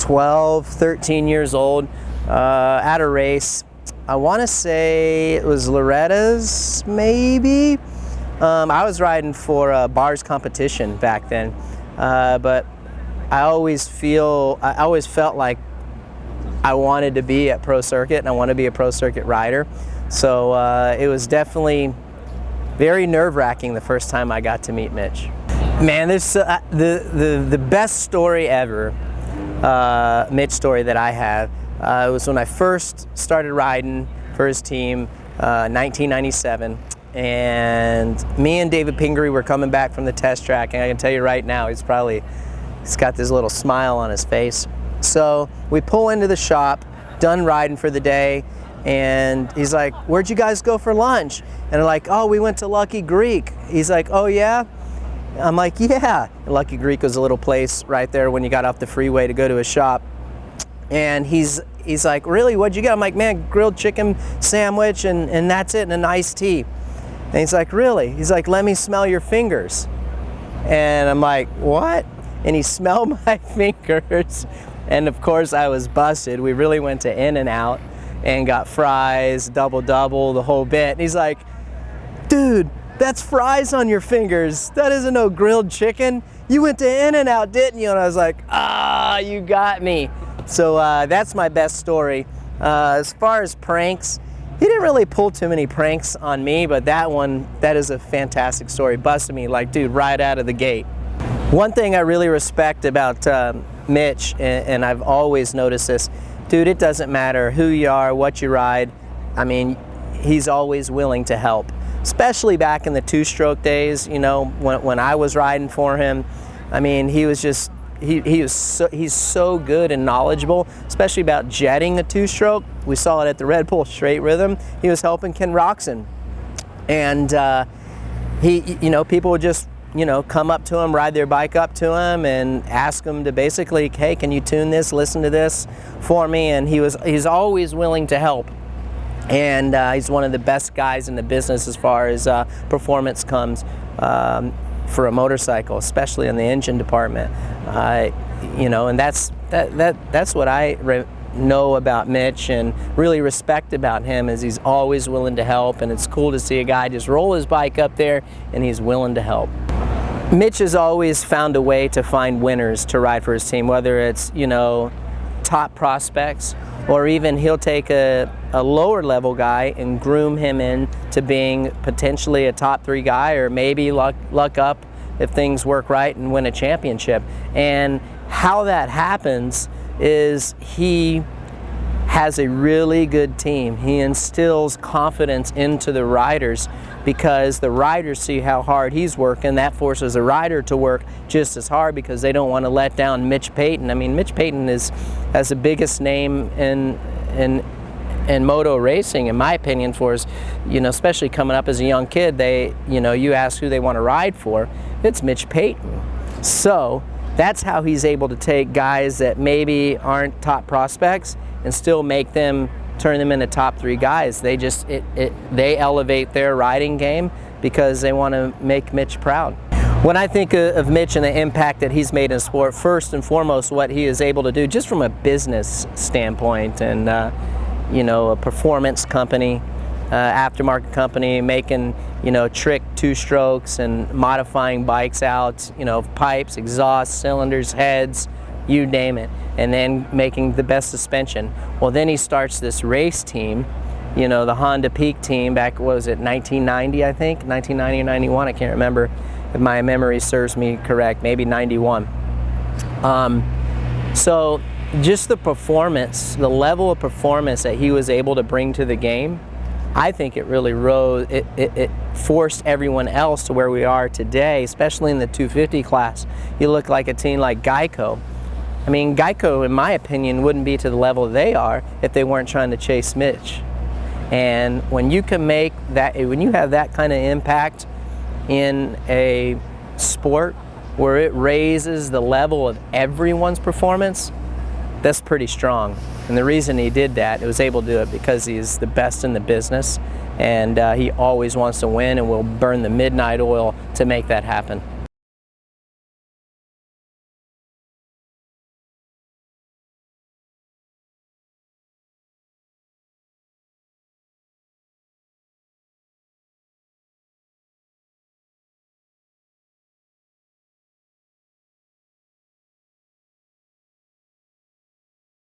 12, 13 years old at a race. I want to say it was Loretta's, maybe. I was riding for bars competition back then, but I always felt like I wanted to be at pro circuit, and I want to be a pro circuit rider. So it was definitely very nerve-wracking the first time I got to meet Mitch. Man, this the best story ever, Mitch story that I have, was when I first started riding for his team, 1997, and me and David Pingree were coming back from the test track, and I can tell you right now, he's got this little smile on his face. So we pull into the shop, done riding for the day, and he's like, "Where'd you guys go for lunch?" And I'm like, "Oh, we went to Lucky Greek." He's like, "Oh yeah?" I'm like, "Yeah." Lucky Greek was a little place right there when you got off the freeway to go to a shop. And he's like, "Really, what'd you get?" I'm like, "Man, grilled chicken sandwich and that's it, and an iced tea." And he's like, "Really?" He's like, "Let me smell your fingers." And I'm like, "What?" And he smelled my fingers. And of course I was busted. We really went to In-N-Out and got fries, double, the whole bit. And he's like, "Dude, that's fries on your fingers. That isn't no grilled chicken. You went to In-N-Out, didn't you?" And I was like, "Ah, you got me." So that's my best story. As far as pranks, he didn't really pull too many pranks on me, but that is a fantastic story. Busted me like, dude, right out of the gate. One thing I really respect about Mitch, and I've always noticed this, dude, it doesn't matter who you are, what you ride. I mean, he's always willing to help, especially back in the two-stroke days, you know, when I was riding for him. I mean, he was just, he's so good and knowledgeable, especially about jetting the two-stroke. We saw it at the Red Bull Straight Rhythm. He was helping Ken Roxon. And people would just, come up to him, ride their bike up to him and ask him to basically, "Hey, can you tune this, listen to this for me?" And he's always willing to help. And he's one of the best guys in the business as far as performance comes for a motorcycle, especially in the engine department. And that's what I know about Mitch and really respect about him, is he's always willing to help, and it's cool to see a guy just roll his bike up there and he's willing to help. Mitch has always found a way to find winners to ride for his team, whether it's, top prospects, or even he'll take a lower level guy and groom him into being potentially a top 3 guy, or maybe luck up if things work right and win a championship. And how that happens is he has a really good team. He instills confidence into the riders, because the riders see how hard he's working. That forces a rider to work just as hard, because they don't want to let down Mitch Payton. I mean, Mitch Payton has the biggest name in moto racing, in my opinion, for his, especially coming up as a young kid. You ask who they want to ride for, it's Mitch Payton. So that's how he's able to take guys that maybe aren't top prospects and still turn them into top 3 guys. They elevate their riding game because they want to make Mitch proud. When I think of Mitch and the impact that he's made in sport, first and foremost, what he is able to do just from a business standpoint, and a performance company, aftermarket company, making trick two-strokes and modifying bikes out, pipes, exhausts, cylinders, heads, you name it, and then making the best suspension. Well, then he starts this race team, the Honda Peak team back, what was it, 1990, I think? 1990 or 91, I can't remember if my memory serves me correct, maybe 91. So just the performance, the level of performance that he was able to bring to the game, I think it really rose, it forced everyone else to where we are today, especially in the 250 class. You look like a team like Geico. I mean, Geico, in my opinion, wouldn't be to the level they are if they weren't trying to chase Mitch. And when you can make that, when you have that kind of impact in a sport where it raises the level of everyone's performance, that's pretty strong. And the reason he did that, he was able to do it because he's the best in the business, and he always wants to win and will burn the midnight oil to make that happen.